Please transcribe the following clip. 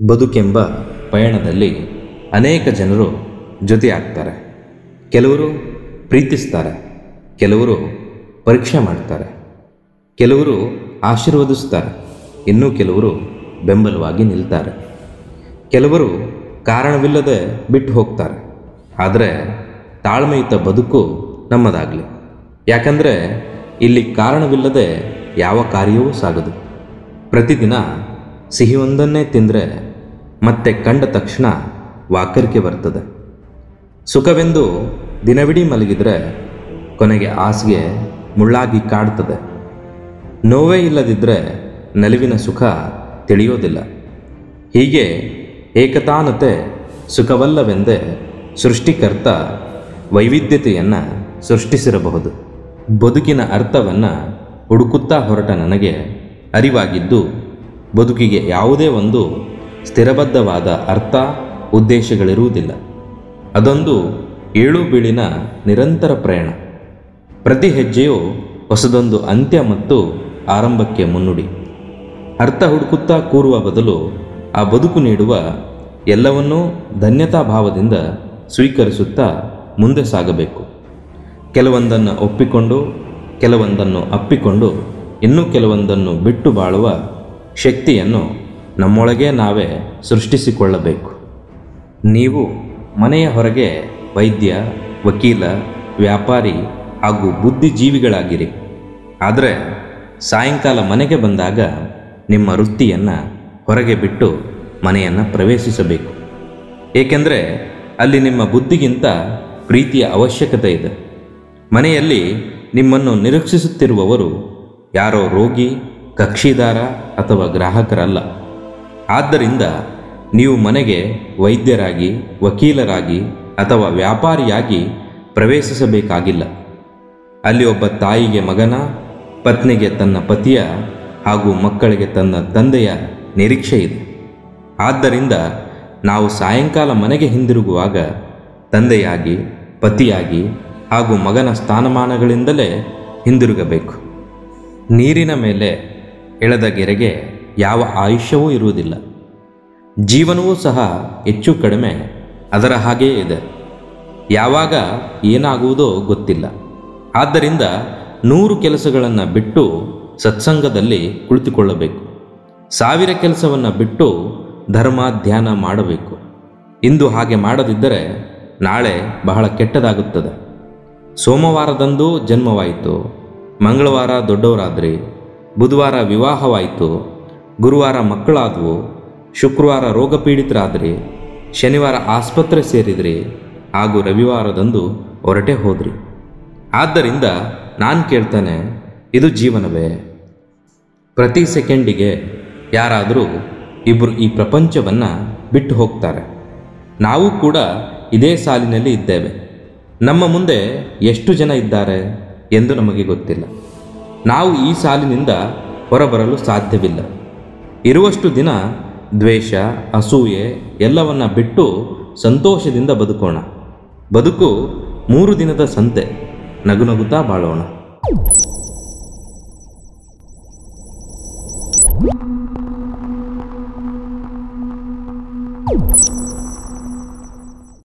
ಬದುಕೆಂಬ ಪಯಣದಲ್ಲಿ ಅನೇಕ ಜನರು ಜೊತೆಯಾಗ್ತಾರೆ. ಕೆಲವರು ಪ್ರೀತಿಸ್ತಾರೆ, ಕೆಲವರು ಪರೀಕ್ಷೆ ಮಾಡ್ತಾರೆ, ಕೆಲವರು ಆಶೀರ್ವದಿಸ್ತಾರೆ, ಇನ್ನೂ ಕೆಲವರು ಬೆಂಬಲವಾಗಿ ನಿಲ್ತಾರೆ. ಕೆಲವರು ಕಾರಣವಿಲ್ಲದೆ ಬಿಟ್ಟು ಹೋಗ್ತಾರೆ. ಆದರೆ ತಾಳ್ಮೆಯುತ ಬದುಕು ನಮ್ಮದಾಗಲಿ. ಯಾಕಂದರೆ ಇಲ್ಲಿ ಕಾರಣವಿಲ್ಲದೆ ಯಾವ ಕಾರ್ಯವೂ ಸಾಗದು. ಪ್ರತಿದಿನ ಸಿಹಿಯೊಂದನ್ನೇ ತಿಂದರೆ ಮತ್ತೆ ಕಂಡ ತಕ್ಷಣ ವಾಕರಿಕೆ ಬರ್ತದೆ. ಸುಖವೆಂದು ದಿನವಿಡೀ ಮಲಗಿದರೆ ಕೊನೆಗೆ ಹಾಸಿಗೆ ಮುಳ್ಳಾಗಿ ಕಾಡ್ತದೆ. ನೋವೇ ಇಲ್ಲದಿದ್ದರೆ ನಲಿವಿನ ಸುಖ ತಿಳಿಯೋದಿಲ್ಲ. ಹೀಗೆ ಏಕತಾನತೆ ಸುಖವಲ್ಲವೆಂದೇ ಸೃಷ್ಟಿಕರ್ತ ವೈವಿಧ್ಯತೆಯನ್ನು ಸೃಷ್ಟಿಸಿರಬಹುದು. ಬದುಕಿನ ಅರ್ಥವನ್ನು ಹುಡುಕುತ್ತಾ ಹೊರಟ ನನಗೆ ಅರಿವಾಗಿದ್ದು, ಬದುಕಿಗೆ ಯಾವುದೇ ಒಂದು ಸ್ಥಿರಬದ್ಧವಾದ ಅರ್ಥ ಉದ್ದೇಶಗಳಿರುವುದಿಲ್ಲ. ಅದೊಂದು ಏಳು ಬೀಳಿನ ನಿರಂತರ ಪ್ರಯಾಣ. ಪ್ರತಿ ಹೆಜ್ಜೆಯು ಹೊಸದೊಂದು ಅಂತ್ಯ ಮತ್ತು ಆರಂಭಕ್ಕೆ ಮುನ್ನುಡಿ. ಅರ್ಥ ಹುಡುಕುತ್ತಾ ಕೂರುವ ಬದಲು ಆ ಬದುಕು ನೀಡುವ ಎಲ್ಲವನ್ನೂ ಧನ್ಯತಾ ಭಾವದಿಂದ ಸ್ವೀಕರಿಸುತ್ತಾ ಮುಂದೆ ಸಾಗಬೇಕು. ಕೆಲವೊಂದನ್ನು ಒಪ್ಪಿಕೊಂಡು, ಕೆಲವೊಂದನ್ನು ಅಪ್ಪಿಕೊಂಡು, ಇನ್ನೂ ಕೆಲವೊಂದನ್ನು ಬಿಟ್ಟು ಬಾಳುವ ಶಕ್ತಿಯನ್ನು ನಮ್ಮೊಳಗೆ ನಾವೇ ಸೃಷ್ಟಿಸಿಕೊಳ್ಳಬೇಕು. ನೀವು ಮನೆಯ ಹೊರಗೆ ವೈದ್ಯ, ವಕೀಲ, ವ್ಯಾಪಾರಿ ಹಾಗೂ ಬುದ್ಧಿಜೀವಿಗಳಾಗಿರಿ. ಆದರೆ ಸಾಯಂಕಾಲ ಮನೆಗೆ ಬಂದಾಗ ನಿಮ್ಮ ವೃತ್ತಿಯನ್ನು ಹೊರಗೆ ಬಿಟ್ಟು ಮನೆಯನ್ನು ಪ್ರವೇಶಿಸಬೇಕು. ಏಕೆಂದರೆ ಅಲ್ಲಿ ನಿಮ್ಮ ಬುದ್ಧಿಗಿಂತ ಪ್ರೀತಿಯ ಅವಶ್ಯಕತೆ ಇದೆ. ಮನೆಯಲ್ಲಿ ನಿಮ್ಮನ್ನು ನಿರೀಕ್ಷಿಸುತ್ತಿರುವವರು ಯಾರೋ ರೋಗಿ, ಕಕ್ಷಿದಾರ ಅಥವಾ ಗ್ರಾಹಕರಲ್ಲ. ಆದ್ದರಿಂದ ನೀವು ಮನೆಗೆ ವೈದ್ಯರಾಗಿ, ವಕೀಲರಾಗಿ ಅಥವಾ ವ್ಯಾಪಾರಿಯಾಗಿ ಪ್ರವೇಶಿಸಬೇಕಾಗಿಲ್ಲ. ಅಲ್ಲಿ ಒಬ್ಬ ತಾಯಿಗೆ ಮಗನ, ಪತ್ನಿಗೆ ತನ್ನ ಪತಿಯ ಹಾಗೂ ಮಕ್ಕಳಿಗೆ ತನ್ನ ತಂದೆಯ ನಿರೀಕ್ಷೆ ಇದೆ. ಆದ್ದರಿಂದ ನಾವು ಸಾಯಂಕಾಲ ಮನೆಗೆ ಹಿಂದಿರುಗುವಾಗ ತಂದೆಯಾಗಿ, ಪತಿಯಾಗಿ ಹಾಗೂ ಮಗನ ಸ್ಥಾನಮಾನಗಳಿಂದಲೇ ಹಿಂದಿರುಗಬೇಕು. ನೀರಿನ ಮೇಲೆ ಎಳೆದ ಗೆರೆಗೆ ಯಾವ ಆಯುಷ್ಯವೂ ಇರುವುದಿಲ್ಲ. ಜೀವನವೂ ಸಹ ಹೆಚ್ಚು ಕಡಿಮೆ ಅದರ ಹಾಗೆಯೇ ಇದೆ. ಯಾವಾಗ ಏನಾಗುವುದೋ ಗೊತ್ತಿಲ್ಲ. ಆದ್ದರಿಂದ 100 ಕೆಲಸಗಳನ್ನು ಬಿಟ್ಟು ಸತ್ಸಂಗದಲ್ಲಿ ಕುಳಿತುಕೊಳ್ಳಬೇಕು. 1000 ಕೆಲಸವನ್ನು ಬಿಟ್ಟು ಧರ್ಮ ಧ್ಯಾನ ಮಾಡಬೇಕು. ಇಂದು ಹಾಗೆ ಮಾಡದಿದ್ದರೆ ನಾಳೆ ಬಹಳ ಕೆಟ್ಟದಾಗುತ್ತದೆ. ಸೋಮವಾರದಂದು ಜನ್ಮವಾಯಿತು, ಮಂಗಳವಾರ ದೊಡ್ಡವರಾದ್ರಿ, ಬುಧವಾರ ವಿವಾಹವಾಯಿತು, ಗುರುವಾರ ಮಕ್ಕಳಾದವು, ಶುಕ್ರವಾರ ರೋಗಪೀಡಿತರಾದ್ರಿ, ಶನಿವಾರ ಆಸ್ಪತ್ರೆ ಸೇರಿದ್ರಿ ಹಾಗೂ ರವಿವಾರದಂದು ಹೊರಟೆ ಹೋದ್ರಿ. ಆದ್ದರಿಂದ ನಾನು ಕೇಳ್ತಾನೆ, ಇದು ಜೀವನವೇ? ಪ್ರತಿ ಸೆಕೆಂಡಿಗೆ ಯಾರಾದರೂ ಇಬ್ಬರು ಈ ಪ್ರಪಂಚವನ್ನು ಬಿಟ್ಟು ಹೋಗ್ತಾರೆ. ನಾವು ಕೂಡ ಇದೇ ಸಾಲಿನಲ್ಲಿ ಇದ್ದೇವೆ. ನಮ್ಮ ಮುಂದೆ ಎಷ್ಟು ಜನ ಇದ್ದಾರೆ ಎಂದು ನಮಗೆ ಗೊತ್ತಿಲ್ಲ. ನಾವು ಈ ಸಾಲಿನಿಂದ ಹೊರಬರಲು ಸಾಧ್ಯವಿಲ್ಲ. ಇರುವಷ್ಟು ದಿನ ದ್ವೇಷ, ಅಸೂಯೆ ಎಲ್ಲವನ್ನ ಬಿಟ್ಟು ಸಂತೋಷದಿಂದ ಬದುಕೋಣ. ಬದುಕು 3 ದಿನದ ಸಂತೆ, ನಗುನಗುತ್ತಾ ಬಾಳೋಣ.